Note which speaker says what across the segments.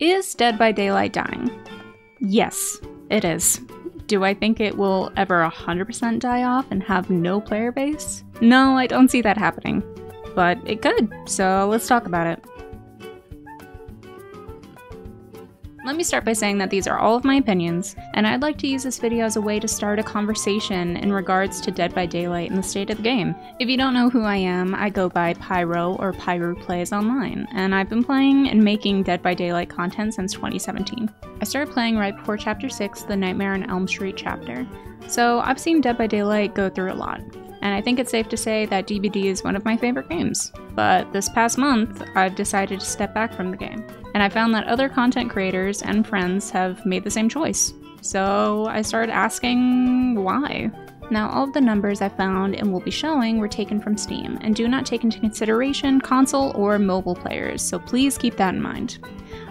Speaker 1: Is Dead by Daylight dying? Yes, it is. Do I think it will ever 100% die off and have no player base? No, I don't see that happening. But it could, so let's talk about it. Let me start by saying that these are all of my opinions, and I'd like to use this video as a way to start a conversation in regards to Dead by Daylight and the state of the game. If you don't know who I am, I go by Pyroo or PyrooPlays online, and I've been playing and making Dead by Daylight content since 2017. I started playing right before Chapter 6, the Nightmare on Elm Street chapter, so I've seen Dead by Daylight go through a lot. And I think it's safe to say that DbD is one of my favorite games. But this past month, I've decided to step back from the game. And I found that other content creators and friends have made the same choice. So I started asking why. Now, all of the numbers I found and will be showing were taken from Steam, and do not take into consideration console or mobile players, so please keep that in mind.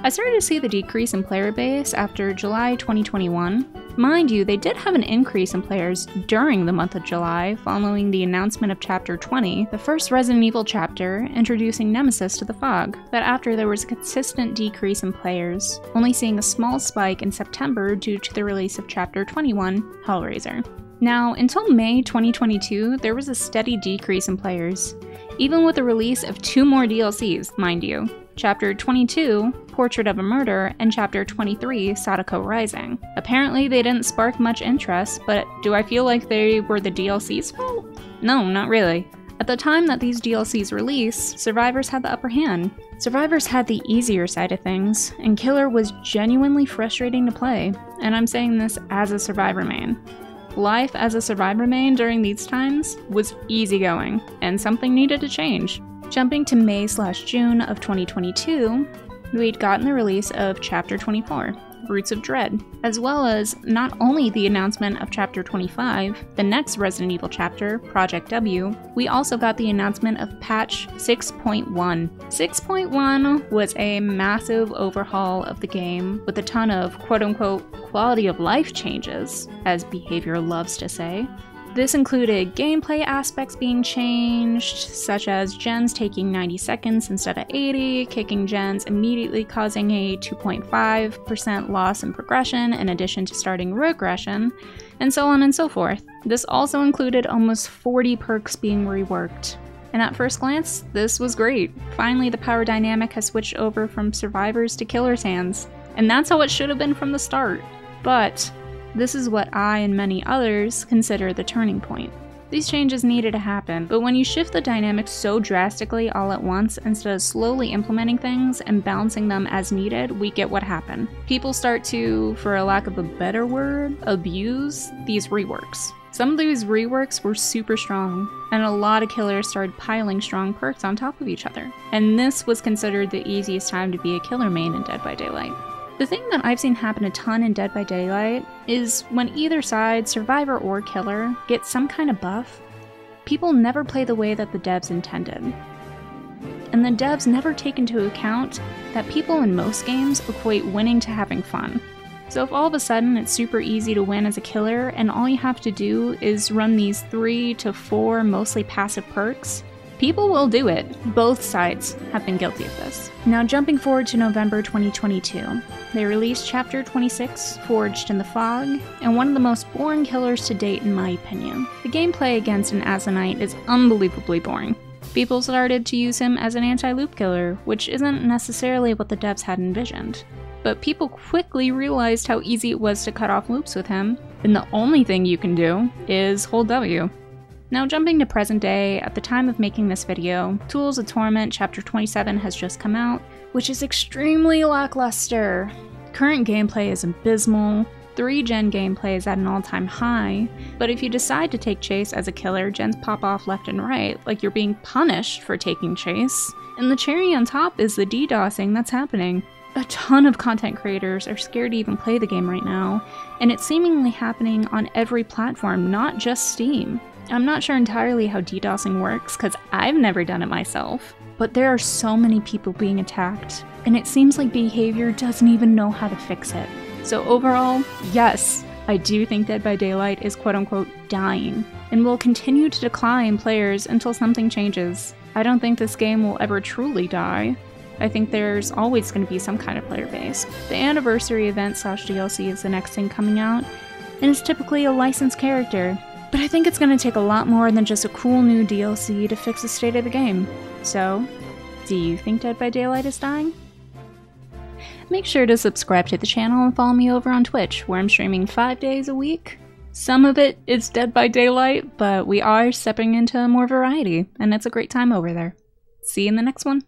Speaker 1: I started to see the decrease in player base after July 2021. Mind you, they did have an increase in players during the month of July following the announcement of Chapter 20, the first Resident Evil chapter, introducing Nemesis to the fog, but after there was a consistent decrease in players, only seeing a small spike in September due to the release of Chapter 21, Hellraiser. Now, until May 2022, there was a steady decrease in players, even with the release of 2 more DLCs, mind you. Chapter 22, Portrait of a Murder, and Chapter 23, Sadako Rising. Apparently they didn't spark much interest, but do I feel like they were the DLC's fault? No, not really. At the time that these DLCs released, Survivors had the upper hand. Survivors had the easier side of things, and Killer was genuinely frustrating to play, and I'm saying this as a Survivor main. Life as a Survivor main during these times was easygoing, and something needed to change. Jumping to May/June of 2022, we'd gotten the release of Chapter 24, Roots of Dread, as well as not only the announcement of Chapter 25, the next Resident Evil chapter, Project W, we also got the announcement of Patch 6.1. 6.1 was a massive overhaul of the game with a ton of quote-unquote quality of life changes, as Behavior loves to say. This included gameplay aspects being changed, such as gens taking 90 seconds instead of 80, kicking gens immediately causing a 2.5% loss in progression in addition to starting regression, and so on and so forth. This also included almost 40 perks being reworked. And at first glance, this was great. Finally, the power dynamic has switched over from Survivors to Killer's hands, and that's how it should have been from the start. But this is what I and many others consider the turning point. These changes needed to happen, but when you shift the dynamics so drastically all at once instead of slowly implementing things and balancing them as needed, we get what happened. People start to, for a lack of a better word, abuse these reworks. Some of these reworks were super strong, and a lot of killers started piling strong perks on top of each other. And this was considered the easiest time to be a killer main in Dead by Daylight. The thing that I've seen happen a ton in Dead by Daylight is when either side, Survivor or Killer, gets some kind of buff, people never play the way that the devs intended. And the devs never take into account that people in most games equate winning to having fun. So if all of a sudden it's super easy to win as a killer and all you have to do is run these 3 to 4 mostly passive perks, people will do it. Both sides have been guilty of this. Now jumping forward to November 2022, they released Chapter 26, Forged in the Fog, and one of the most boring killers to date in my opinion. The gameplay against an Azanite is unbelievably boring. People started to use him as an anti-loop killer, which isn't necessarily what the devs had envisioned. But people quickly realized how easy it was to cut off loops with him, and the only thing you can do is hold W. Now jumping to present day, at the time of making this video, Tools of Torment Chapter 27 has just come out, which is extremely lackluster. Current gameplay is abysmal, 3-gen gameplay is at an all-time high, but if you decide to take chase as a killer, gens pop off left and right like you're being punished for taking chase. And the cherry on top is the DDoSing that's happening. A ton of content creators are scared to even play the game right now, and it's seemingly happening on every platform, not just Steam. I'm not sure entirely how DDoSing works, because I've never done it myself, but there are so many people being attacked, and it seems like Behavior doesn't even know how to fix it. So overall, yes, I do think Dead by Daylight is quote-unquote dying, and will continue to decline players until something changes. I don't think this game will ever truly die, I think there's always going to be some kind of player base. The anniversary event / DLC is the next thing coming out, and it's typically a licensed character. But I think it's going to take a lot more than just a cool new DLC to fix the state of the game. So, do you think Dead by Daylight is dying? Make sure to subscribe to the channel and follow me over on Twitch, where I'm streaming 5 days a week. Some of it is Dead by Daylight, but we are stepping into more variety, and it's a great time over there. See you in the next one.